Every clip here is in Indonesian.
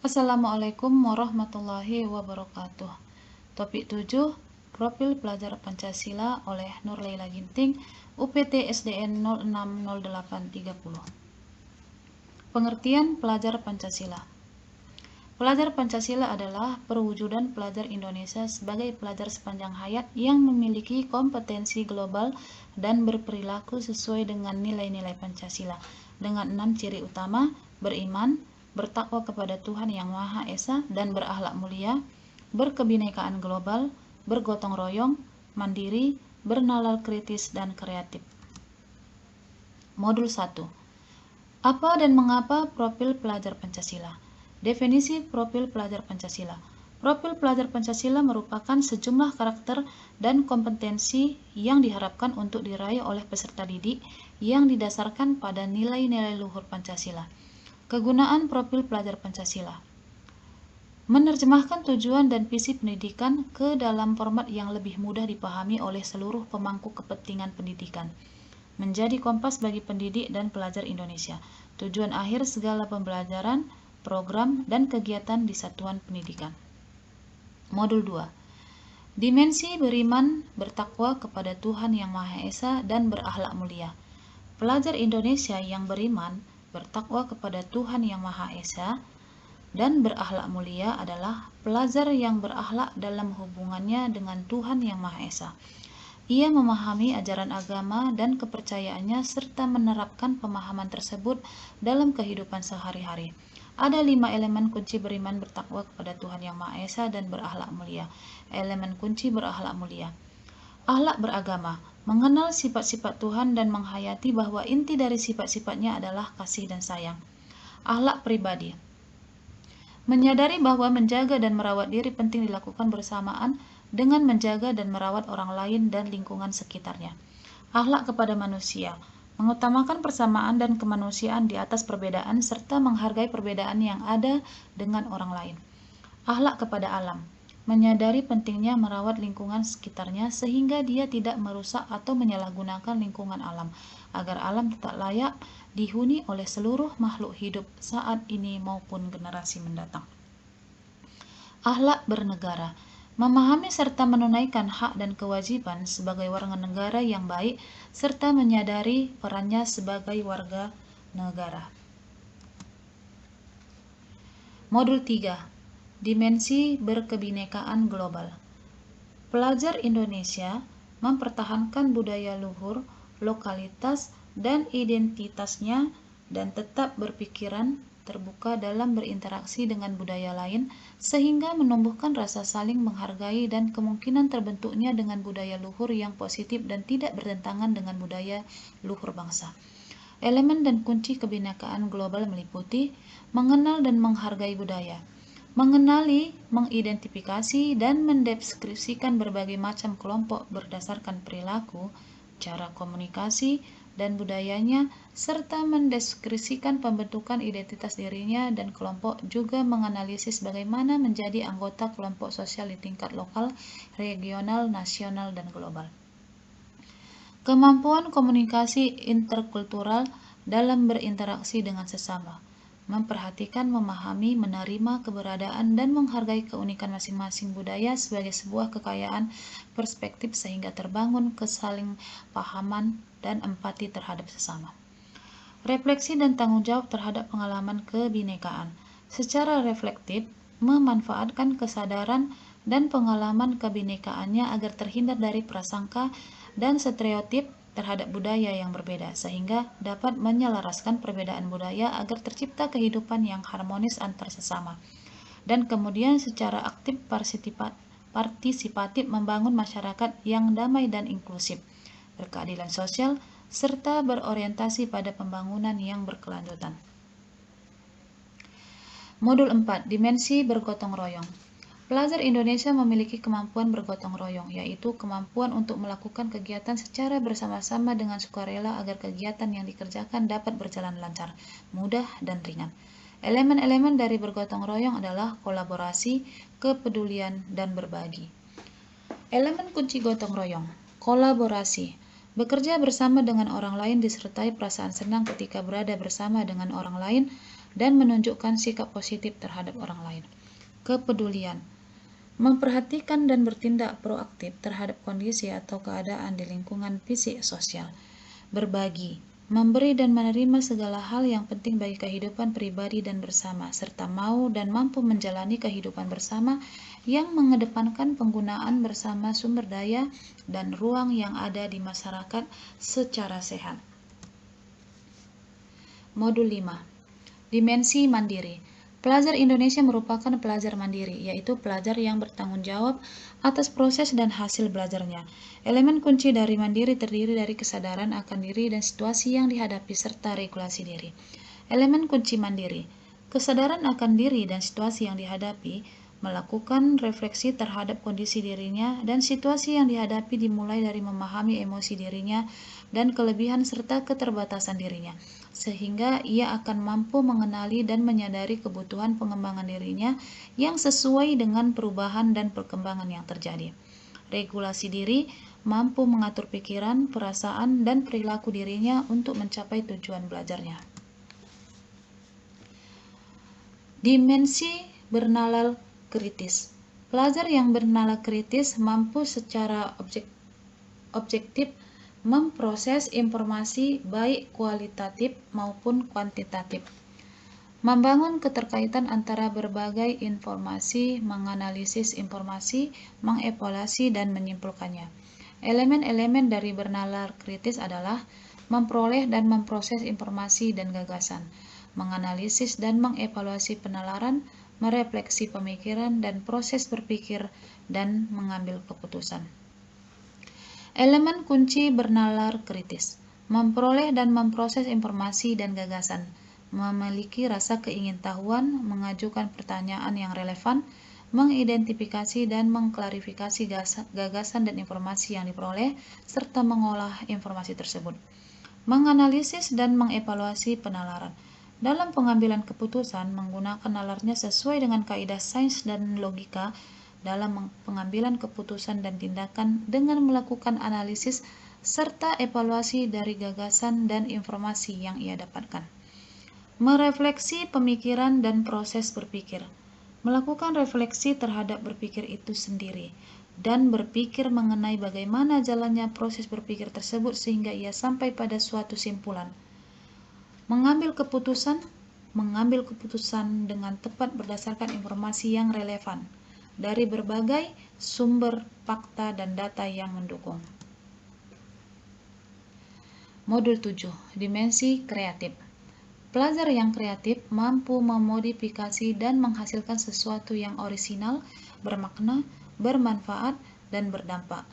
Assalamualaikum warahmatullahi wabarakatuh. Topik 7, Profil Pelajar Pancasila oleh Nur Laila Ginting, UPT SDN 060830. Pengertian pelajar Pancasila. Pelajar Pancasila adalah perwujudan pelajar Indonesia sebagai pelajar sepanjang hayat yang memiliki kompetensi global dan berperilaku sesuai dengan nilai-nilai Pancasila dengan 6 ciri utama: beriman, bertakwa kepada Tuhan Yang Maha Esa dan berakhlak mulia, berkebinekaan global, bergotong royong, mandiri, bernalar kritis dan kreatif. Modul 1. Apa dan mengapa profil pelajar Pancasila? Definisi profil pelajar Pancasila. Profil pelajar Pancasila merupakan sejumlah karakter dan kompetensi yang diharapkan untuk diraih oleh peserta didik yang didasarkan pada nilai-nilai luhur Pancasila. Kegunaan profil pelajar Pancasila: menerjemahkan tujuan dan visi pendidikan ke dalam format yang lebih mudah dipahami oleh seluruh pemangku kepentingan pendidikan. Menjadi kompas bagi pendidik dan pelajar Indonesia. Tujuan akhir segala pembelajaran, program, dan kegiatan di satuan pendidikan. Modul 2. Dimensi beriman, bertakwa kepada Tuhan Yang Maha Esa dan berakhlak mulia. Pelajar Indonesia yang beriman, bertakwa kepada Tuhan Yang Maha Esa dan berakhlak mulia adalah pelajar yang berakhlak dalam hubungannya dengan Tuhan Yang Maha Esa. Ia memahami ajaran agama dan kepercayaannya serta menerapkan pemahaman tersebut dalam kehidupan sehari-hari. Ada 5 elemen kunci beriman, bertakwa kepada Tuhan Yang Maha Esa dan berakhlak mulia. Elemen kunci berakhlak mulia. Akhlak beragama, mengenal sifat-sifat Tuhan dan menghayati bahwa inti dari sifat-sifatnya adalah kasih dan sayang. Akhlak pribadi, menyadari bahwa menjaga dan merawat diri penting dilakukan bersamaan dengan menjaga dan merawat orang lain dan lingkungan sekitarnya. Akhlak kepada manusia, mengutamakan persamaan dan kemanusiaan di atas perbedaan serta menghargai perbedaan yang ada dengan orang lain. Akhlak kepada alam, menyadari pentingnya merawat lingkungan sekitarnya sehingga dia tidak merusak atau menyalahgunakan lingkungan alam, agar alam tetap layak dihuni oleh seluruh makhluk hidup saat ini maupun generasi mendatang. Akhlak bernegara, memahami serta menunaikan hak dan kewajiban sebagai warga negara yang baik serta menyadari perannya sebagai warga negara. Modul 3. Dimensi berkebinekaan global. Pelajar Indonesia mempertahankan budaya luhur, lokalitas, dan identitasnya dan tetap berpikiran terbuka dalam berinteraksi dengan budaya lain sehingga menumbuhkan rasa saling menghargai dan kemungkinan terbentuknya dengan budaya luhur yang positif dan tidak bertentangan dengan budaya luhur bangsa. Elemen dan kunci kebinekaan global meliputi mengenal dan menghargai budaya, mengenali, mengidentifikasi, dan mendeskripsikan berbagai macam kelompok berdasarkan perilaku, cara komunikasi, dan budayanya, serta mendeskripsikan pembentukan identitas dirinya dan kelompok, juga menganalisis bagaimana menjadi anggota kelompok sosial di tingkat lokal, regional, nasional, dan global. Kemampuan komunikasi interkultural dalam berinteraksi dengan sesama, memperhatikan, memahami, menerima keberadaan, dan menghargai keunikan masing-masing budaya sebagai sebuah kekayaan perspektif sehingga terbangun kesalingpahaman dan empati terhadap sesama. Refleksi dan tanggung jawab terhadap pengalaman kebinekaan. Secara reflektif, memanfaatkan kesadaran dan pengalaman kebinekaannya agar terhindar dari prasangka dan stereotip terhadap budaya yang berbeda, sehingga dapat menyelaraskan perbedaan budaya agar tercipta kehidupan yang harmonis antar sesama, dan kemudian secara aktif partisipatif membangun masyarakat yang damai dan inklusif, berkeadilan sosial, serta berorientasi pada pembangunan yang berkelanjutan. Modul 4. Dimensi bergotong royong. Pelajar Indonesia memiliki kemampuan bergotong royong, yaitu kemampuan untuk melakukan kegiatan secara bersama-sama dengan sukarela agar kegiatan yang dikerjakan dapat berjalan lancar, mudah, dan ringan. Elemen-elemen dari bergotong royong adalah kolaborasi, kepedulian, dan berbagi. Elemen kunci gotong royong. Kolaborasi, bekerja bersama dengan orang lain disertai perasaan senang ketika berada bersama dengan orang lain, dan menunjukkan sikap positif terhadap orang lain. Kepedulian, memperhatikan dan bertindak proaktif terhadap kondisi atau keadaan di lingkungan fisik sosial. Berbagi, memberi dan menerima segala hal yang penting bagi kehidupan pribadi dan bersama, serta mau dan mampu menjalani kehidupan bersama yang mengedepankan penggunaan bersama sumber daya dan ruang yang ada di masyarakat secara sehat. Modul 5. Dimensi mandiri. Pelajar Indonesia merupakan pelajar mandiri, yaitu pelajar yang bertanggung jawab atas proses dan hasil belajarnya. Elemen kunci dari mandiri terdiri dari kesadaran akan diri dan situasi yang dihadapi serta regulasi diri. Elemen kunci mandiri: kesadaran akan diri dan situasi yang dihadapi, melakukan refleksi terhadap kondisi dirinya dan situasi yang dihadapi dimulai dari memahami emosi dirinya dan kelebihan serta keterbatasan dirinya, sehingga ia akan mampu mengenali dan menyadari kebutuhan pengembangan dirinya yang sesuai dengan perubahan dan perkembangan yang terjadi. Regulasi diri mampu mengatur pikiran, perasaan, dan perilaku dirinya untuk mencapai tujuan belajarnya. Dimensi bernalar kritis. Pelajar yang bernalar kritis mampu secara objektif memproses informasi baik kualitatif maupun kuantitatif, membangun keterkaitan antara berbagai informasi, menganalisis informasi, mengevaluasi dan menyimpulkannya. Elemen-elemen dari bernalar kritis adalah memperoleh dan memproses informasi dan gagasan, menganalisis dan mengevaluasi penalaran, merefleksi pemikiran dan proses berpikir, dan mengambil keputusan. Elemen kunci bernalar kritis: memperoleh dan memproses informasi dan gagasan, memiliki rasa keingintahuan, mengajukan pertanyaan yang relevan, mengidentifikasi dan mengklarifikasi gagasan dan informasi yang diperoleh, serta mengolah informasi tersebut. Menganalisis dan mengevaluasi penalaran. Dalam pengambilan keputusan, menggunakan nalarnya sesuai dengan kaidah sains dan logika dalam pengambilan keputusan dan tindakan dengan melakukan analisis serta evaluasi dari gagasan dan informasi yang ia dapatkan. Merefleksi pemikiran dan proses berpikir. Melakukan refleksi terhadap berpikir itu sendiri dan berpikir mengenai bagaimana jalannya proses berpikir tersebut sehingga ia sampai pada suatu simpulan. Mengambil keputusan dengan tepat berdasarkan informasi yang relevan dari berbagai sumber fakta dan data yang mendukung. Modul 7. Dimensi kreatif. Pelajar yang kreatif mampu memodifikasi dan menghasilkan sesuatu yang orisinal, bermakna, bermanfaat, dan berdampak.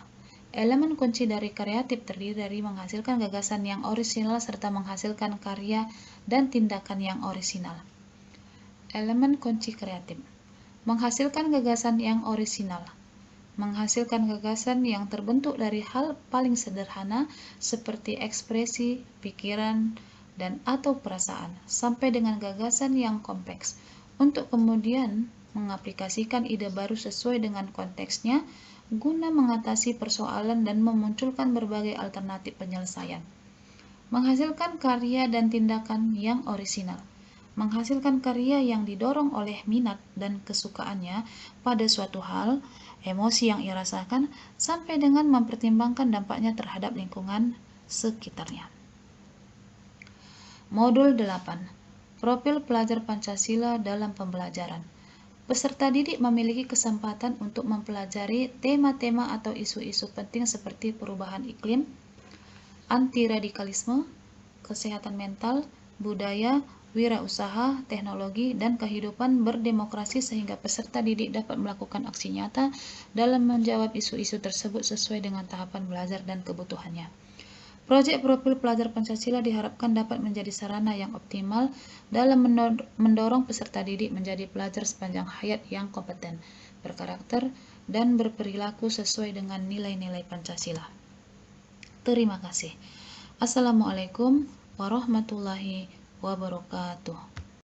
Elemen kunci dari kreatif terdiri dari menghasilkan gagasan yang orisinal serta menghasilkan karya dan tindakan yang orisinal. Elemen kunci kreatif: menghasilkan gagasan yang orisinal, menghasilkan gagasan yang terbentuk dari hal paling sederhana seperti ekspresi, pikiran, dan atau perasaan, sampai dengan gagasan yang kompleks, untuk kemudian mengaplikasikan ide baru sesuai dengan konteksnya guna mengatasi persoalan dan memunculkan berbagai alternatif penyelesaian. Menghasilkan karya dan tindakan yang orisinal, menghasilkan karya yang didorong oleh minat dan kesukaannya pada suatu hal, emosi yang ia rasakan, sampai dengan mempertimbangkan dampaknya terhadap lingkungan sekitarnya. Modul 8. Profil pelajar Pancasila dalam pembelajaran. Peserta didik memiliki kesempatan untuk mempelajari tema-tema atau isu-isu penting seperti perubahan iklim, anti-radikalisme, kesehatan mental, budaya, wirausaha, teknologi, dan kehidupan berdemokrasi sehingga peserta didik dapat melakukan aksi nyata dalam menjawab isu-isu tersebut sesuai dengan tahapan belajar dan kebutuhannya. Proyek profil pelajar Pancasila diharapkan dapat menjadi sarana yang optimal dalam mendorong peserta didik menjadi pelajar sepanjang hayat yang kompeten, berkarakter, dan berperilaku sesuai dengan nilai-nilai Pancasila. Terima kasih. Assalamualaikum warahmatullahi wabarakatuh.